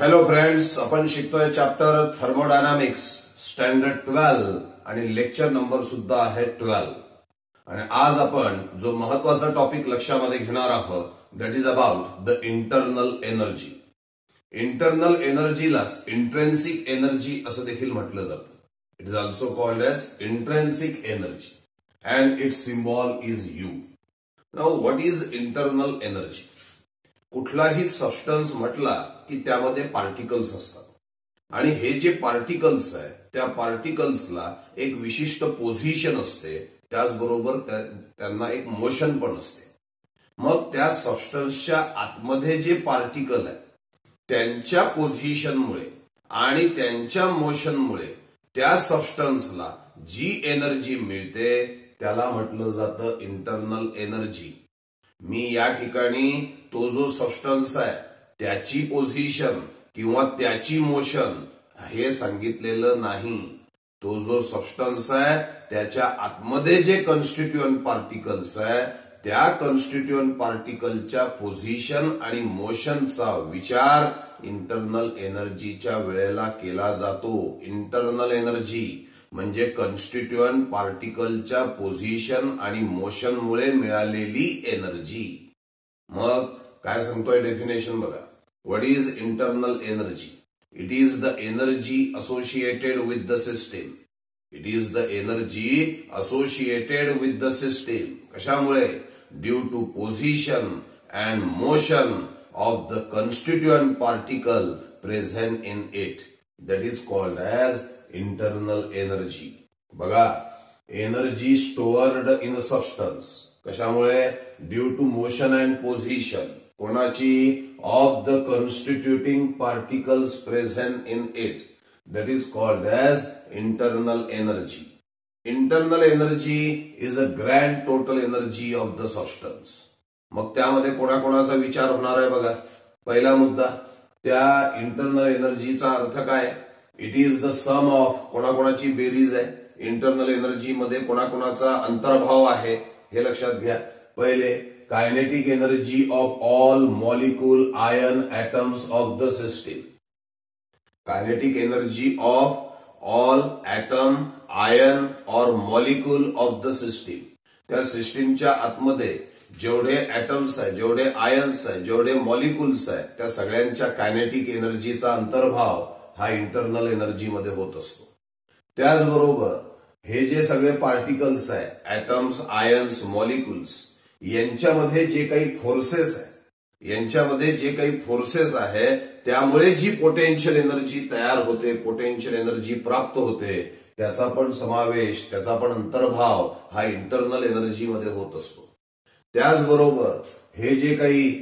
Hello friends, आपण शिकतोय chapter thermodynamics standard 12 आणि लेक्चर नंबर सुद्धा आहे 12. आणि आज आपण जो महत्वाचा टॉपिक लक्षामध्ये घेणार आहोत that is about the internal energy. Internal एनर्जीलाच इंट्रेन्सिक एनर्जी असं देखील म्हटलं जातं. It is also called as intrinsic energy and its symbol is U. Now what is internal energy? कुठलाही सबस्टन्स म्हटला की त्यामध्ये पार्टिकल्स असतात आणि हे जे पार्टिकल्स आहे त्या पार्टिकल्सला एक विशिष्ट पोझिशन असते, त्याचबरोबर त्यांना एक मोशन पण असते. मग त्या सबस्टन्सच्या आतमध्ये जे पार्टिकल आहे त्यांच्या पोझिशनमुळे आणि त्यांच्या मोशनमुळे त्या सबस्टन्सला जी एनर्जी मिळते त्याला म्हटलं जातं इंटरनल एनर्जी. मी या ठिकाणी तो जो सबस्टन्स आहे त्याची पोझिशन किंवा त्याची मोशन हे सांगितलेलं नाही. तो जो सबस्टन्स आहे त्याच्या आतमध्ये जे कॉन्स्टिट्यूएंट पार्टिकल्स आहे त्या कॉन्स्टिट्यूएंट पार्टिकलच्या पोझिशन आणि मोशनचा विचार इंटरनल एनर्जीच्या वेळेला केला जातो. इंटरनल एनर्जी म्हणजे कॉन्स्टिट्यूएंट पार्टिकलच्या पोझिशन आणि मोशनमुळे मिळालेली एनर्जी. मग काय सांगतोय डेफिनेशन बघा. What is internal energy? It is the energy associated with the system. It is the energy associated with the system. कशामुळे? Due to position and motion of the constituent particle present in it. That is called as internal energy. बघा, energy stored in a substance. कशामुळे? Due to motion and position. कोणाची? Of the constituting particles present in it. That is called as internal energy. Internal energy is a grand total energy of the substance. मग त्यामध्ये कोणाकोणाचा विचार होणार आहे बघा. पहिला मुद्दा, त्या इंटरनल एनर्जीचा अर्थ काय? It is the sum of कोणाकोणाची बेरीज आहे. इंटरनल एनर्जी मध्ये कोणाकोणाचा अंतर्भाव आहे हे लक्षात घ्या. पहिले, kinetic energy of all molecule ion atoms of the system. Kinetic energy of all atom ion और मॉलिक्यूल ऑफ द सिस्टीम. त्या सिस्टीमच्या आतमध्ये जेवढे ऍटम्स आहे, जेवढे आयन्स आहे, जेवढे मॉलिक्युल्स आहे त्या सगळ्यांच्या कायनेटिक एनर्जीचा अंतर्भाव हा इंटरनल एनर्जी मध्ये होत असतो. त्याचबरोबर हे जे सगळे पार्टिकल्स आहे, ऍटम्स, आयन्स, मॉलिक्युल्स, यांच्यामध्ये जे काही फोर्सेस आहे, यांच्यामध्ये जे काही फोर्सेस आहे त्यामुळे जी पोटेन्शियल एनर्जी तयार होते, पोटेन्शियल एनर्जी प्राप्त होते, त्याचा पण समावेश, त्याचा पण अंतर्भाव हा इंटरनल एनर्जी मध्ये होत असतो. त्याचबरोबर हे जे काही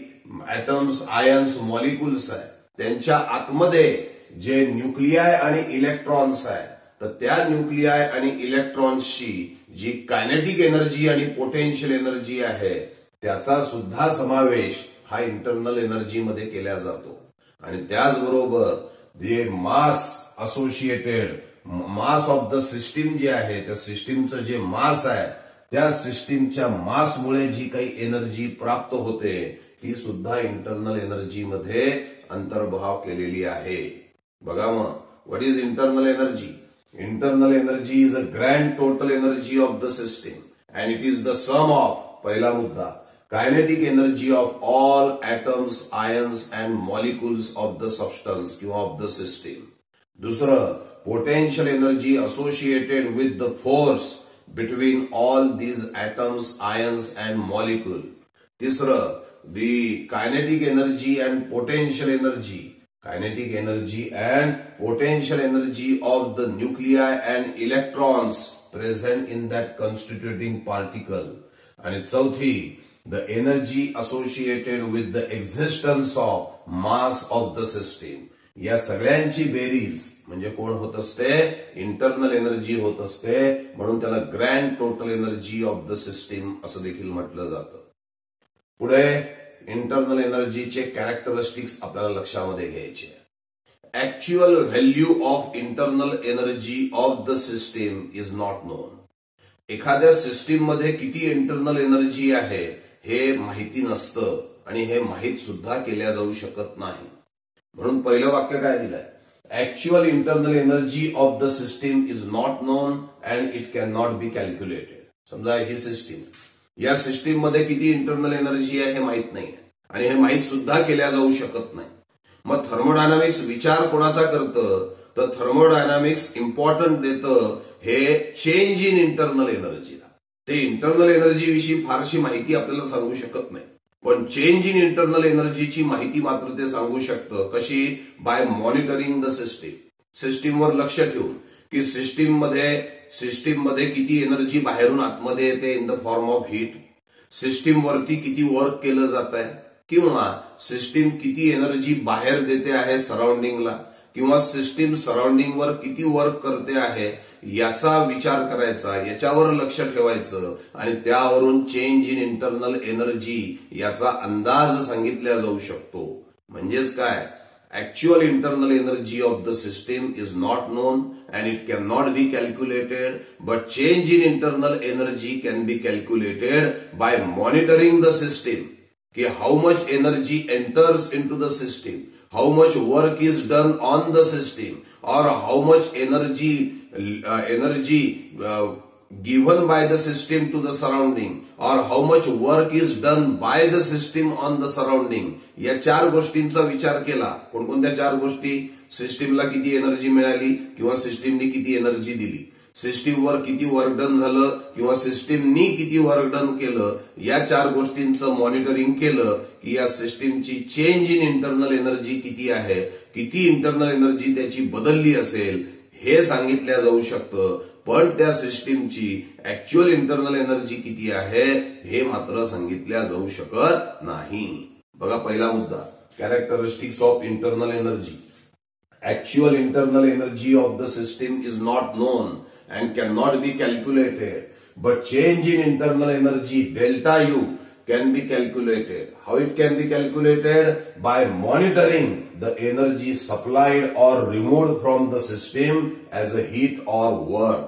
ऍटम्स, आयन्स, मॉलिक्युल्स आहे त्यांच्या आतमध्ये जे न्यूक्लियाय आणि इलेक्ट्रॉन्स आहे तर त्या न्यूक्लियाय आणि इलेक्ट्रॉन्सची जी कायनेटिक एनर्जी आणि पोटेन्शियल एनर्जी आहे त्याचा सुद्धा समावेश हा इंटरनल एनर्जी मध्ये केला जातो. आणि त्याचबरोबर जे mass associated mass of the system जे आहे त्या सिस्टीमचं जे मास आहे त्या सिस्टीमच्या मासमुळे जी काही एनर्जी प्राप्त होते ती सुद्धा इंटरनल एनर्जी मध्ये अंतर्भाव केलेली आहे. बघा मग, what is internal energy? Internal energy is a grand total energy of the system and it is the sum of, पहिला मुद्दा, kinetic energy of all atoms, ions and molecules of the substance किंवा of the system. दुसरं, potential energy associated with the force between all these atoms, ions and molecule. तिसरं, the kinetic energy and potential energy, kinetic energy and potential energy of the nuclei and electrons present in that constituting particle. आणि चौथी, the energy associated with the existence of mass of the system. या सगळ्यांची बेरीज म्हणजे कोण होत असते? Internal energy होत असते. म्हणून त्याला grand total energy of the system असं देखील म्हटलं जातं. पुढे इंटरनल एनर्जीचे कॅरेक्टरिस्टिक्स आपल्याला लक्षामध्ये घ्यायचे. Actual value of internal energy of the system is not non. एखाद्या सिस्टीम मध्ये किती इंटरनल एनर्जी आहे हे माहिती नसतं आणि हे माहीत सुद्धा केल्या जाऊ शकत नाही. म्हणून पहिलं वाक्य काय दिलंय, actual internal energy of the system is not known and it can not be calculated. समजा ही सिस्टीम, या सिस्टीम मध्ये किती इंटरनल एनर्जी आहे हे माहित नाही आणि हे माहित सुद्धा केल्या जाऊ शकत नाही. मग थर्मोडायनामिक्स विचार कोणाचा करतं, तर थर्मोडायनामिक्स इम्पॉर्टंट देतं हे चेंज इन इंटरनल एनर्जीला. ते इंटरनल एनर्जी विषयी फारशी माहिती आपल्याला सांगू शकत नाही, पण चेंज इन इंटरनल एनर्जीची माहिती मात्र ते सांगू शकतं. कशी? By monitoring the system. सिस्टीमवर लक्ष ठेवून की सिस्टीम मध्ये किती एनर्जी बाहेरून आतमध्ये येते in the form of heat, system वरती किती वर्क केलं जात आहे, किंवा सिस्टीम किती एनर्जी बाहेर देते आहे सराउंडिंगला, किंवा सिस्टीम सराउंडिंगवर किती वर्क करते आहे याचा विचार करायचा, याच्यावर लक्ष ठेवायचं आणि त्यावरून चेंज इन इंटरनल एनर्जी याचा अंदाज सांगितला जाऊ शकतो. म्हणजेच काय, actual internal energy of the system is not known and it can not be calculated, but change in internal energy can be calculated by monitoring the system. कि how much energy enters into the system, how much work is done on the system, or how much energy given by the system to the surrounding, or how much work is done by the system on the surrounding. या 4 गोष्टींचा विचार केला. कोणकोणत्या 4 गोष्टी? सिस्टीमला किती energy मिळाली किंवा सिस्टीमने किती एनर्जी दिली, सिस्टीमवर किती वर्क डन झालं किंवा सिस्टीमनी किती वर्क डन केलं, या 4 गोष्टींचं मॉनिटरिंग केलं की या सिस्टीमची चेंज इन इंटरनल एनर्जी किती आहे, किती इंटरनल एनर्जी त्याची बदलली असेल हे सांगितल्या जाऊ शकतं. पण त्या सिस्टीमची ऍक्च्युअल इंटरनल एनर्जी किती आहे हे मात्र सांगितल्या जाऊ शकत नाही. बघा पहिला मुद्दा, characteristics of internal energy. Actual internal energy of the system is not known and cannot be calculated, but change in internal energy delta U can be calculated. How it can be calculated? By monitoring the energy supplied or removed from the system as a heat or work.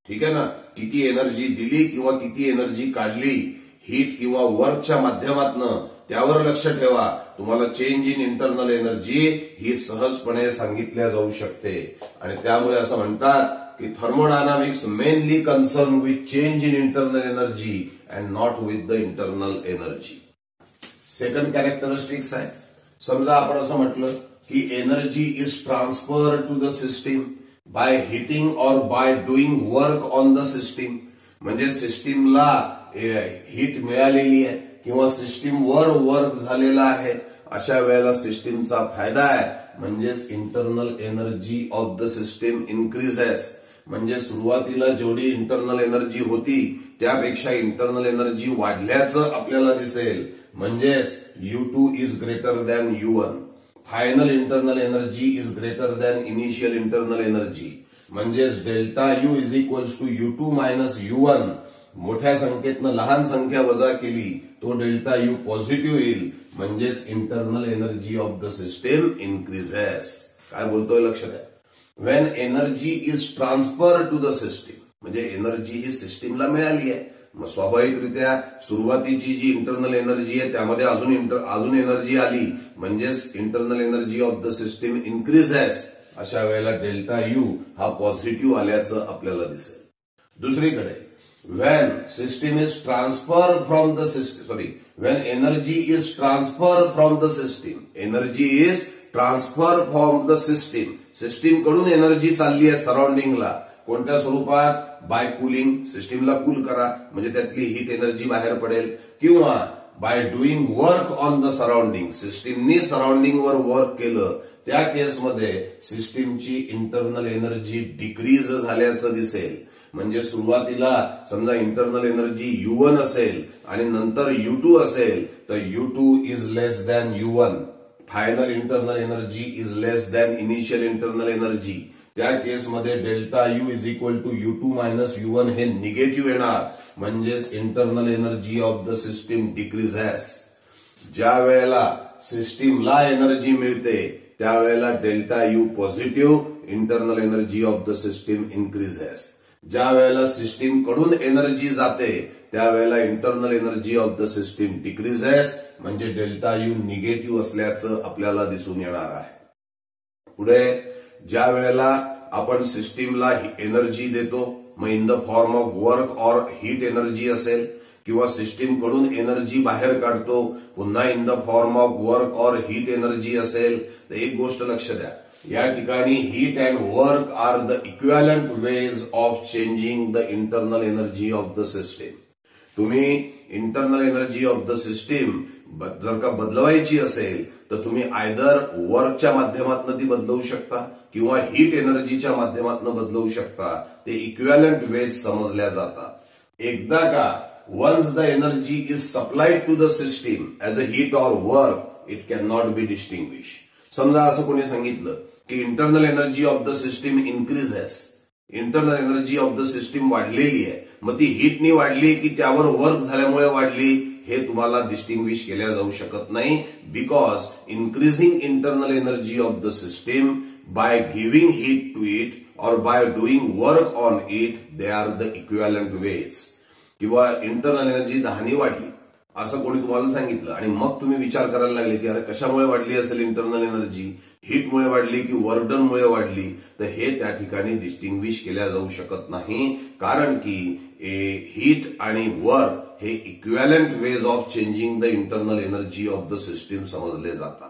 ठीक आहे ना, किती energy दिली किंवा किती energy काढली heat किंवा वर्कच्या माध्यमातून, त्यावर लक्ष ठेवा. तुम्हाला चेंज इन इंटरनल एनर्जी ही सहजपणे सांगितल्या जाऊ शकते आणि त्यामुळे असं म्हणतात की thermodynamics mainly concern with change in internal energy and not with the internal energy. Second characteristics आहे, समजा आपण असं म्हटलं की energy is transfer to the system by heating or by doing work on the system. म्हणजे सिस्टीमला heat मिळालेली आहे किंवा सिस्टीमवर वर्क झालेला आहे, अशा वेळेला सिस्टीमचा फायदा आहे. म्हणजेच internal energy of the system increases. म्हणजे सुरुवातीला जेवढी इंटरनल एनर्जी होती त्यापेक्षा इंटरनल एनर्जी वाढल्याचं आपल्याला दिसेल. म्हणजेच U2 is greater than U1. Final internal energy is greater than initial internal energy. म्हणजेच delta U is equals to U2 minus U1. मोठ्या संख्येतनं लहान संख्या वजा केली तो डेल्टा U पॉझिटिव्ह येईल. म्हणजेच internal energy of the system increases. काय बोलतोय लक्षात आहे. When energy is transfer to the system, म्हणजे एनर्जी ही सिस्टीमला मिळाली आहे, मग स्वाभाविकरित्या सुरुवातीची जी इंटरनल एनर्जी आहे त्यामध्ये अजून एनर्जी आली, म्हणजेच internal energy of the system increases. अशा वेळेला डेल्टा U हा पॉझिटिव्ह आल्याचं आपल्याला दिसेल. दुसरीकडे when system is transferred from the system, when energy is transferred from the system, energy is transferred from the system, system कडून एनर्जी चालली आहे सराउंडिंगला. कोणत्या स्वरूपात? Bye cooling. सिस्टीमला कूल करा म्हणजे त्यातली हीट एनर्जी बाहेर पडेल, किंवा by doing work on the surrounding. सिस्टीमनी सराउंडिंगवर वर्क केलं त्या केसमध्ये सिस्टीमची इंटरनल एनर्जी डिक्रीज झाल्याचं दिसेल. म्हणजे सुरुवातीला समजा इंटरनल एनर्जी U1 असेल आणि नंतर U2 असेल तर U2 is less than U1. Final internal energy is less than initial internal energy. त्या केसमध्ये delta U is equal to U2 minus U1 हे निगेटिव्ह येणार. म्हणजेच internal energy of the system decreases. ज्या वेळेला सिस्टीमला एनर्जी मिळते त्यावेळेला delta U positive, internal energy of the system increases. ज्या वेळेला सिस्टीम कडून एनर्जी जाते त्यावेळेला internal energy of the system decreases. म्हणजे डेल्टा U निगेटिव्ह असल्याचं आपल्याला दिसून येणार आहे. पुढे ज्या वेळेला आपण सिस्टीमला एनर्जी देतो, मग in the form of work or heat energy असेल, किंवा सिस्टीम कडून एनर्जी बाहेर काढतो पुन्हा in the form of work or heat energy असेल, तर एक गोष्ट लक्ष द्या, या ठिकाणी heat and work are the equivalent ways of changing the internal energy of the system. तुम्ही internal energy of the system जर का बदलवायची असेल तर तुम्ही आयदर वर्कच्या माध्यमातून ती बदलवू शकता किंवा हीट एनर्जीच्या माध्यमातून बदलवू शकता. ते इक्विव्हॅलंट वेज समजल्या जातात. एकदा का once the energy is supplied to the system as a heat or work, it can not be distinguish. समजा असं कोणी सांगितलं की internal energy of the system increases, internal energy of the system वाढलेली आहे, मग ती हीटनी वाढली की त्यावर वर्क झाल्यामुळे वाढली, हे तुम्हाला डिस्टिंग्विश केल्या जाऊ शकत नाही. Because increasing internal energy of the system by giving heat to it or by doing work on it, they are the equivalent ways. किंवा इंटरनल एनर्जी 10 वाढली असं कोणी तुम्हाला सांगितलं आणि मग तुम्ही विचार करायला लागले की अरे कशामुळे वाढली असेल इंटरनल एनर्जी, हीटमुळे वाढली की वर्कडनमुळे वाढली, तर हे त्या ठिकाणी डिस्टिंग्विश केल्या जाऊ शकत नाही. कारण की हीट आणि वर्क हे equivalent ways of changing the internal energy of the system समजले जातात.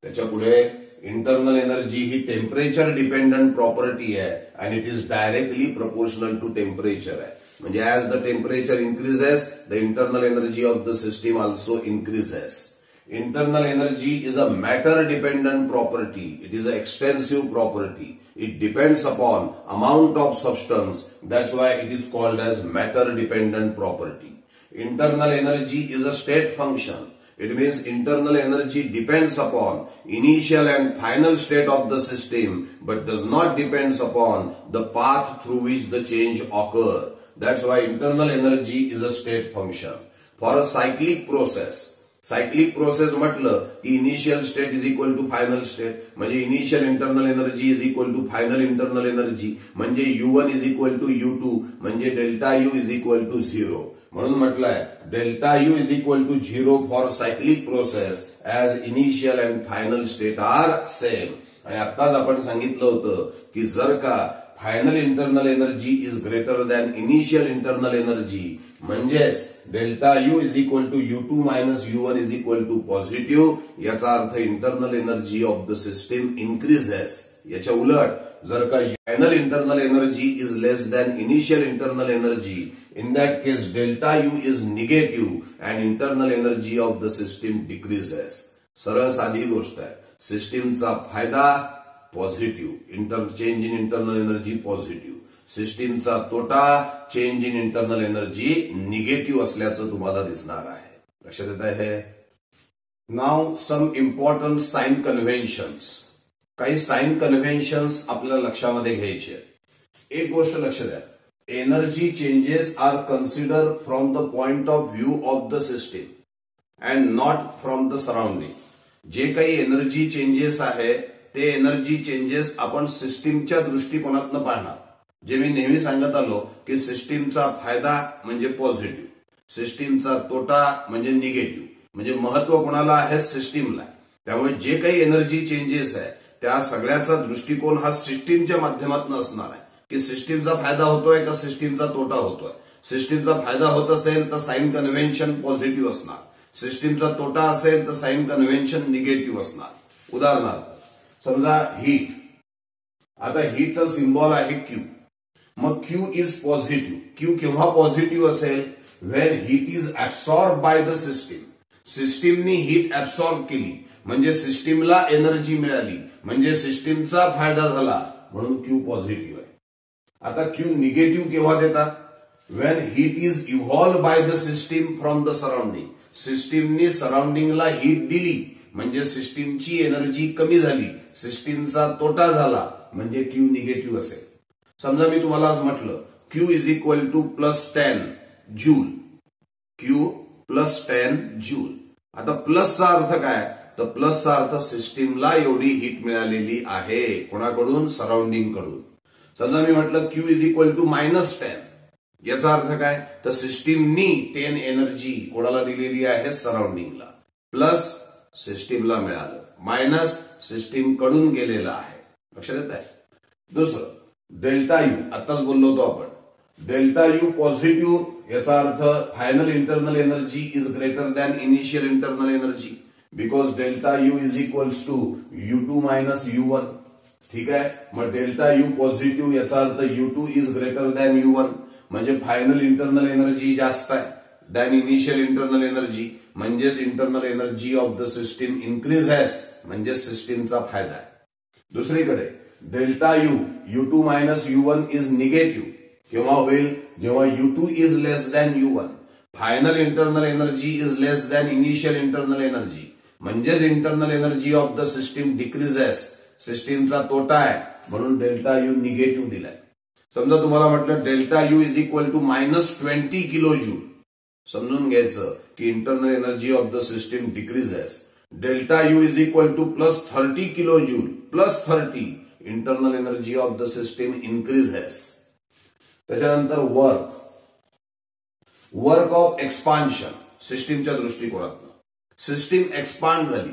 त्याच्या पुढे इंटरनल एनर्जी ही टेम्परेचर डिपेंडंट प्रॉपर्टी आहे आणि it is directly proportional to temperature आहे. म्हणजे as the temperature increases the internal energy of the system also increases. Internal energy is a matter dependent property. It is an extensive property. It depends upon amount of substance. That's why it is called as matter dependent property. Internal energy is a state function. It means internal energy depends upon initial and final state of the system but does not depends upon the path through which the change occur. That's why internal energy is a state function. For a cyclic process, cyclic process म्हटलं की initial state is equal to final state, म्हणजे initial internal energy is equal to final internal energy, म्हणजे U1 is equal to U2, म्हणजे delta U is equal to 0. म्हणून म्हटलंय delta U is equal to 0 for cyclic process as initial and final state are same. आणि आताच आपण सांगितलं होतं की जर का final internal energy is greater than initial internal energy, म्हणजेच delta U is equal to U2 minus U1 is equal to positive, याचा अर्थ internal energy of the system increases. याच्या उलट जर का final internal energy is less than initial internal energy, in that case delta U is negative and internal energy of the system decreases. सरळ साधी गोष्ट आहे. सिस्टीमचा फायदा positive, change in internal energy positive, सिस्टीमचा तोटा change in internal energy negative असल्याचं तुम्हाला दिसणार आहे. लक्षात येत आहे. Now some important sign conventions. काही साइन कन्व्हेन्शन्स आपल्याला लक्षामध्ये घ्यायचे. एक गोष्ट लक्ष द्या, energy changes are consider from the point of view of the system and not from the surrounding. जे काही एनर्जी चेंजेस आहे ते एनर्जी चेंजेस आपण सिस्टीमच्या दृष्टिकोनातून पाहणार. जे मी नेहमी सांगत आलो की सिस्टीमचा फायदा म्हणजे पॉझिटिव्ह, सिस्टीमचा तोटा म्हणजे निगेटिव्ह, म्हणजे महत्व कोणाला आहे, सिस्टीमला. त्यामुळे जे काही एनर्जी चेंजेस आहे त्या सगळ्याचा दृष्टिकोन हा सिस्टीमच्या माध्यमातून असणार आहे की सिस्टीमचा फायदा होतोय का सिस्टीमचा तोटा होतोय. सिस्टीमचा फायदा होत असेल तर साइन कन्व्हेन्शन पॉझिटिव्ह असणार, सिस्टीमचा तोटा असेल तर साइन कन्व्हेन्शन निगेटिव्ह असणार. उदाहरणार्थ समजा हीट, आता हीटचा सिम्बॉल आहे Q, मग Q इज पॉझिटिव्ह. Q केव्हा पॉझिटिव्ह असेल, when heat is absorb by the system. सिस्टीमनी हीट ऍब्सॉर्ब केली म्हणजे सिस्टीमला एनर्जी मिळाली, म्हणजे सिस्टीमचा फायदा झाला, म्हणून Q पॉझिटिव्ह आहे. आता Q निगेटिव्ह केव्हा देतात, when heat is evolve by the system from the surrounding. सिस्टीमनी सराउंडिंगला हीट दिली म्हणजे सिस्टीमची एनर्जी कमी झाली, सिस्टीमचा तोटा झाला, म्हणजे Q निगेटिव्ह असेल. समजा मी तुम्हाला आज म्हटलं Q is equal to +10 joule, Q +10 joule. आता प्लसचा अर्थ काय, तर प्लसचा अर्थ सिस्टीमला एवढी हीट मिळालेली आहे, कोणाकडून, सराउंडिंग कडून. समजा मी म्हटलं Q इज इक्वल टू -10, याचा अर्थ काय, तर सिस्टीमनी 10 एनर्जी कोणाला दिलेली आहे, सराउंडिंगला, प्लस सिस्टीमला मिळालं, मायनस सिस्टीम कडून गेलेला आहे. लक्षात येत आहे. दुसरं डेल्टा यू, आताच बोललो होतो आपण, डेल्टा यू पॉझिटिव्ह याचा अर्थ final internal energy is greater than initial internal energy because delta U is equals to U2 minus U1. ठीक आहे. मग डेल्टा यू पॉझिटिव्ह याचा अर्थ U2 is greater than U1 म्हणजे फायनल इंटरनल एनर्जी जास्त आहे दॅन इनिशियल इंटरनल एनर्जी म्हणजेच internal energy of the system increase has म्हणजे सिस्टीमचा फायदा आहे. दुसरीकडे delta U U2 minus U1 is negative केव्हा होईल, जेव्हा U2 is less than U1. Final internal energy is less than initial internal energy म्हणजेच internal energy of the system decreases, सिस्टीमचा तोटा आहे म्हणून डेल्टा यू निगेटिव्ह दिलाय. समजा तुम्हाला म्हटलं delta U is equal to -20 kilo joule, समजून घ्यायचं की internal energy of the system decreases. Delta U is equal to +30 kilo joule, +30 internal energy of the system increases. त्याच्यानंतर वर्क ऑफ एक्सपान्शन सिस्टीमच्या दृष्टिकोनातून. सिस्टीम एक्सपांड झाली,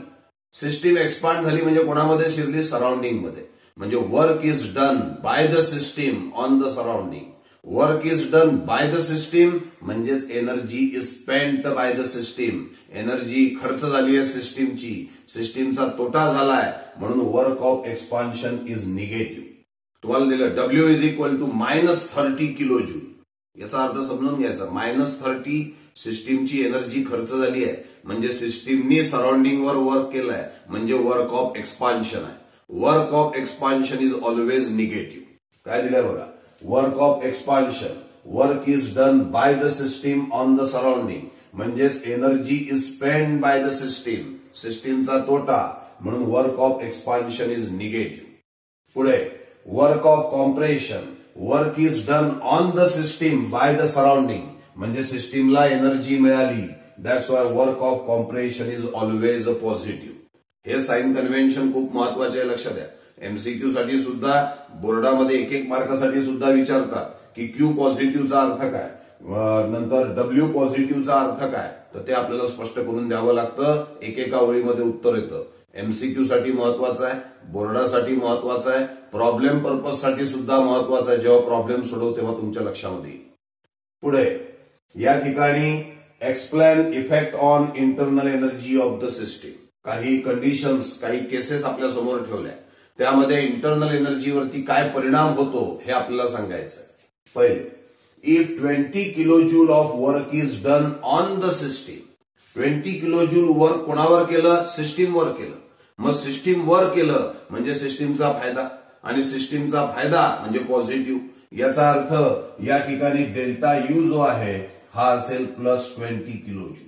system expand झाली म्हणजे कोणामध्ये शिरली, सराउंडिंग मध्ये. म्हणजे work is done by the system on the surrounding. Work is done by the system म्हणजेच energy is spent by the system. Energy खर्च झाली आहे सिस्टीमची, सिस्टीमचा तोटा झालाय म्हणून work of expansion is negative. तुम्हाला दिलं W is equal to -30 kilo joule. याचा अर्थ समजून घ्यायचा, -30 सिस्टीमची एनर्जी खर्च झाली आहे म्हणजे सिस्टीमनी सराउंडिंगवर वर्क केलंय म्हणजे वर्क ऑफ एक्सपान्शन आहे. Work of expansion is always negative. काय दिलंय बघा, work of expansion, work is done by the system on the surrounding म्हणजेच energy is spend by the system, सिस्टीमचा तोटा म्हणून work of expansion is negative. पुढे work of compression, work is done on the system by the surrounding म्हणजे सिस्टीमला energy मिळाली. That's why work of compression is always a positive. हे sign convention खूप महत्वाचे आहे, लक्षात द्या. एमसीक्यू साठी सुद्धा बोर्डामध्ये एक मार्कासाठी सुद्धा विचारतात की Q पॉझिटिव्हचा अर्थ काय, नंतर W पॉझिटिव्हचा अर्थ काय, तर ते आपल्याला स्पष्ट करून द्यावं लागतं. एकेका ओळीमध्ये उत्तर येतं. एमसीक्यू साठी महत्वाचं आहे, बोर्डासाठी महत्वाचं आहे, प्रॉब्लेम पर्पज साठी सुद्धा महत्वाचं आहे. जेव्हा प्रॉब्लेम सोडवू तेव्हा तुमच्या लक्षामध्ये येईल. पुढे या ठिकाणी explain effect on internal energy of the system. काही कंडिशन्स, काही केसेस आपल्या समोर ठेवल्या, त्यामध्ये इंटरनल एनर्जीवरती काय परिणाम होतो हे आपल्याला सांगायचं आहे. पहिले, if 20 kilo joule of work is done on the system. 20 kilo joule work कोणावर केलं, सिस्टीमवर केलं. मग सिस्टीम वर केलं म्हणजे सिस्टीमचा फायदा आणि सिस्टीमचा फायदा म्हणजे पॉझिटिव्ह. याचा अर्थ या ठिकाणी डेल्टा यू जो आहे हा असेल +20 kilo joule.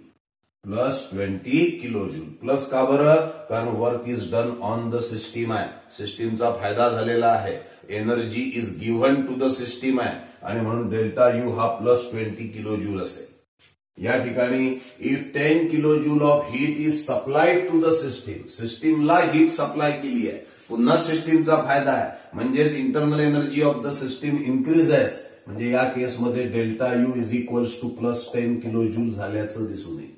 +20 kilo joule. Plus का बरं, कारण work is done on the system आहे, सिस्टीमचा फायदा झालेला आहे, energy is given to the system आहे आणि म्हणून डेल्टा यू हा +20 किलो जूल असेल. या ठिकाणी if 10 kilo joule of heat is supplied to the system, सिस्टीमला हीट सप्लाय केली आहे, पुन्हा सिस्टीमचा फायदा आहे म्हणजेच internal energy of the system increases म्हणजे या केसमध्ये delta U is equals to +10 kilo joule झाल्याचं दिसून येईल.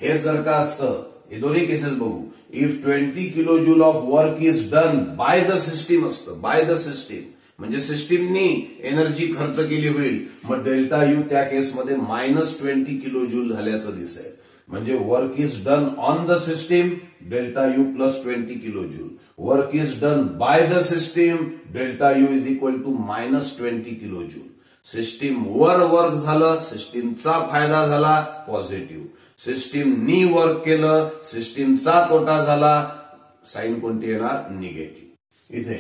हे जर का असतं, हे दोन्ही केसेस बघू. If 20 kilo joule of work is done by the system असतं, बाय द सिस्टीम म्हणजे सिस्टीमनी एनर्जी खर्च केली होईल, मग डेल्टा यू त्या केसमध्ये -20 किलो जूल झाल्याचं दिसेल. म्हणजे work is done on the system, delta U +20 kilo joule. Work is done by the system, delta U is equal to -20 kilo joule. System वर वर्क झालं, सिस्टीमचा फायदा झाला, पॉझिटिव्ह. सिस्टीमनी वर्क केलं, सिस्टीमचा तोटा झाला, साइन कोणती येणार, निगेटिव्ह. इथे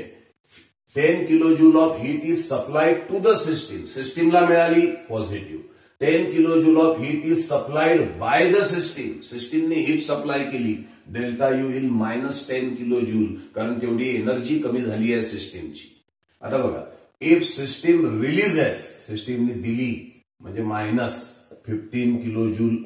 10 kilo joule of heat is supplied to the system, सिस्टीमला मिळाली, positive. 10 kilo joule of heat is supplied by the system, सिस्टीमने हीट सप्लाय केली, डेल्टा यू येईल -10 किलो जूल कारण तेवढी एनर्जी कमी झाली आहे सिस्टीमची. आता बघा, इफ सिस्टीम रिलीजेस, सिस्टीमने दिली म्हणजे -15 किलो जूल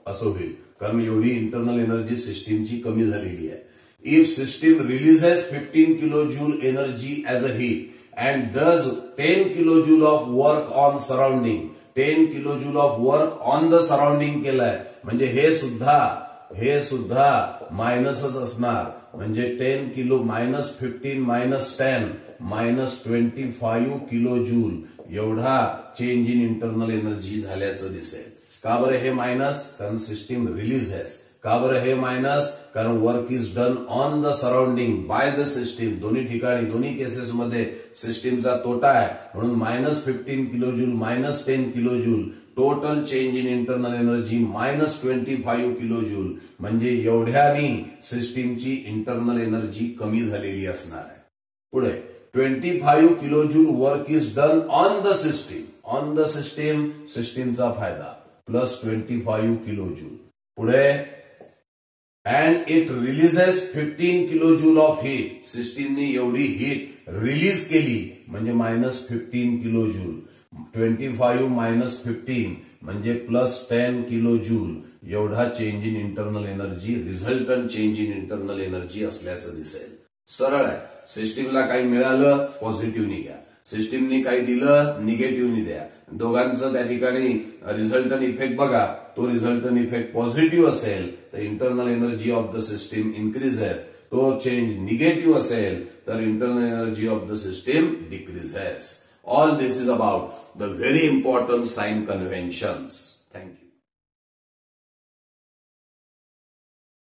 असं होईल कारण एवढी इंटरनल एनर्जी सिस्टीमची कमी झालेली आहे. If system releases 15 kilojoule energy as a heat and does 10 kilojoule of work on surrounding, 10 kilojoule of work on the surrounding केलाय म्हणजे हे सुद्धा मायनसच असणार. म्हणजे 10 किलो -15 -10 -25 किलो जूल एवढा चेंज इन इंटरनल एनर्जी झाल्याचं दिसेल. का बरं हे मायनस? कारण सिस्टीम रिलीज आहे. का बरं हे मायनस? कारण work is done on the surrounding bye the system. दोन्ही ठिकाणी दोन्ही केसेसमध्ये सिस्टीमचा तोटा आहे, म्हणून -15 kilo joule -10 kilo joule. Total change in internal energy -25 kilo joule. म्हणजे एवढ्यानी सिस्टीमची इंटरनल एनर्जी कमी झालेली असणार आहे. पुढे 25 kilo joule work is done on the system. On the system सिस्टीमचा फायदा प्लस 25 किलो जूल. पुढे and it releases 15 kilo joule of heat. सिस्टीमने एवढी हीट रिलीज केली म्हणजे -15 किलो जूल. 25 -15 म्हणजे +10 किलो जूल एवढा change in internal energy, resultant change in internal energy असल्याचं दिसेल. सरळ आहे. सिस्टीमला काही मिळालं पॉझिटिव्हनी घ्या, सिस्टीमनी काही दिलं निगेटिव्हनी द्या. दोघांचं त्या ठिकाणी रिझल्टंट इफेक्ट बघा. तो रिझल्टंट इफेक्ट पॉझिटिव्ह असेल तर internal energy of the system increases. तो चेंज निगेटिव्ह असेल तर internal energy of the system decreases. All this is about the very important sign conventions. Thank you.